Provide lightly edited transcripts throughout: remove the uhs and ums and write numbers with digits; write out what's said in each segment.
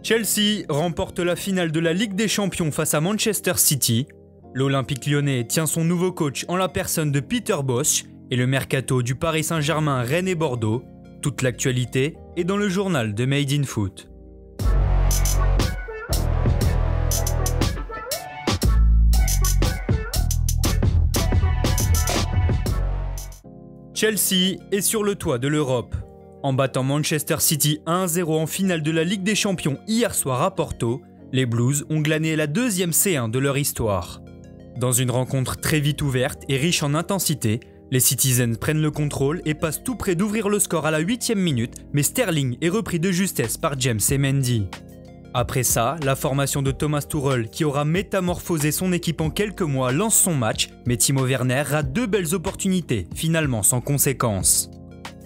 Chelsea remporte la finale de la Ligue des Champions face à Manchester City. L'Olympique lyonnais tient son nouveau coach en la personne de Peter Bosz et le mercato du Paris Saint-Germain, Rennes et Bordeaux. Toute l'actualité est dans le journal de Made in Foot. Chelsea est sur le toit de l'Europe. En battant Manchester City 1-0 en finale de la Ligue des Champions hier soir à Porto, les Blues ont glané la deuxième C1 de leur histoire. Dans une rencontre très vite ouverte et riche en intensité, les Citizens prennent le contrôle et passent tout près d'ouvrir le score à la 8e minute, mais Sterling est repris de justesse par James et Mendy. Après ça, la formation de Thomas Tuchel, qui aura métamorphosé son équipe en quelques mois, lance son match, mais Timo Werner rate deux belles opportunités, finalement sans conséquence.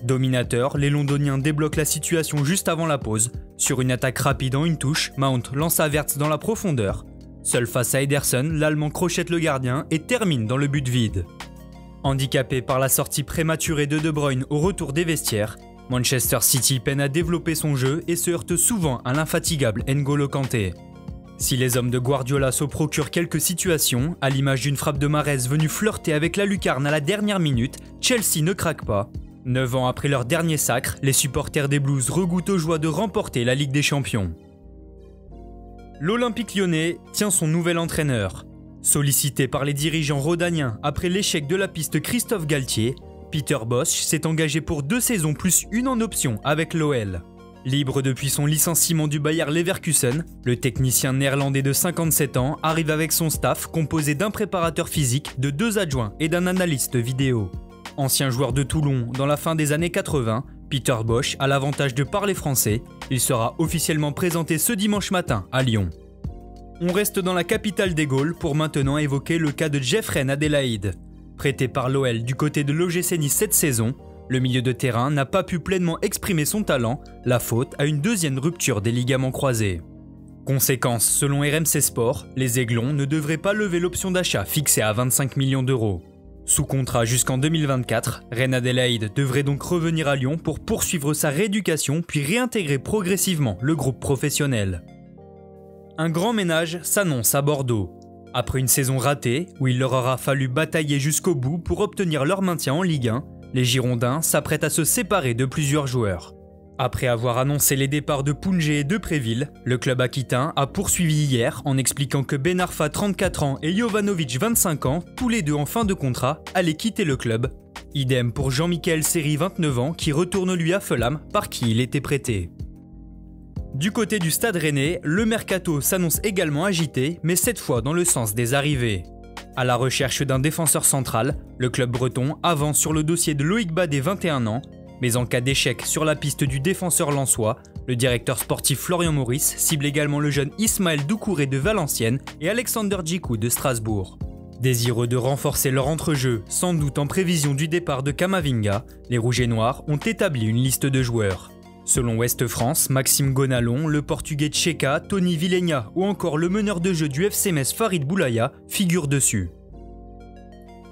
Dominateurs, les Londoniens débloquent la situation juste avant la pause. Sur une attaque rapide en une touche, Mount lance Havertz dans la profondeur. Seul face à Ederson, l'Allemand crochette le gardien et termine dans le but vide. Handicapé par la sortie prématurée de De Bruyne au retour des vestiaires, Manchester City peine à développer son jeu et se heurte souvent à l'infatigable N'Golo Kanté. Si les hommes de Guardiola se procurent quelques situations, à l'image d'une frappe de Mahrez venue flirter avec la lucarne à la dernière minute, Chelsea ne craque pas. 9 ans après leur dernier sacre, les supporters des Blues regoûtent aux joies de remporter la Ligue des Champions. L'Olympique lyonnais tient son nouvel entraîneur. Sollicité par les dirigeants rhodaniens après l'échec de la piste Christophe Galtier, Peter Bosz s'est engagé pour 2 saisons plus une en option avec l'OL. Libre depuis son licenciement du Bayer Leverkusen, le technicien néerlandais de 57 ans arrive avec son staff composé d'un préparateur physique, de 2 adjoints et d'un analyste vidéo. Ancien joueur de Toulon dans la fin des années 80, Peter Bosz a l'avantage de parler français. Il sera officiellement présenté ce dimanche matin à Lyon. On reste dans la capitale des Gaules pour maintenant évoquer le cas de Jeffrey Adelaide. Prêté par l'OL du côté de l'OGC Nice cette saison, le milieu de terrain n'a pas pu pleinement exprimer son talent, la faute à une deuxième rupture des ligaments croisés. Conséquence, selon RMC Sport, les Aiglons ne devraient pas lever l'option d'achat fixée à 25 millions d'euros. Sous contrat jusqu'en 2024, Reine Adelaide devrait donc revenir à Lyon pour poursuivre sa rééducation puis réintégrer progressivement le groupe professionnel. Un grand ménage s'annonce à Bordeaux. Après une saison ratée, où il leur aura fallu batailler jusqu'au bout pour obtenir leur maintien en Ligue 1, les Girondins s'apprêtent à se séparer de plusieurs joueurs. Après avoir annoncé les départs de Pounjé et de Préville, le club aquitain a poursuivi hier en expliquant que Ben Arfa 34 ans et Jovanovic 25 ans, tous les deux en fin de contrat, allaient quitter le club. Idem pour Jean-Michel Seri 29 ans qui retourne lui à Fulham par qui il était prêté. Du côté du Stade Rennais, le mercato s'annonce également agité, mais cette fois dans le sens des arrivées. À la recherche d'un défenseur central, le club breton avance sur le dossier de Loïc Badé 21 ans, mais en cas d'échec sur la piste du défenseur lensois, le directeur sportif Florian Maurice cible également le jeune Ismaël Doucouré de Valenciennes et Alexander Djikou de Strasbourg. Désireux de renforcer leur entrejeu, sans doute en prévision du départ de Camavinga, les Rouges et Noirs ont établi une liste de joueurs. Selon Ouest France, Maxime Gonalon, le portugais Tcheka, Tony Vilhena ou encore le meneur de jeu du FC Metz Farid Boulaya figurent dessus.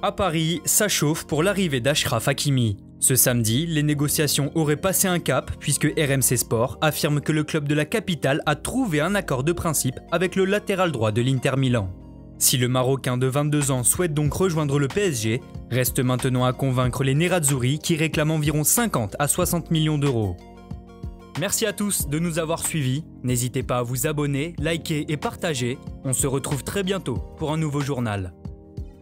À Paris, ça chauffe pour l'arrivée d'Achraf Hakimi. Ce samedi, les négociations auraient passé un cap puisque RMC Sport affirme que le club de la capitale a trouvé un accord de principe avec le latéral droit de l'Inter Milan. Si le Marocain de 22 ans souhaite donc rejoindre le PSG, reste maintenant à convaincre les Nerazzurri qui réclament environ 50 à 60 millions d'euros. Merci à tous de nous avoir suivis, n'hésitez pas à vous abonner, liker et partager, on se retrouve très bientôt pour un nouveau journal.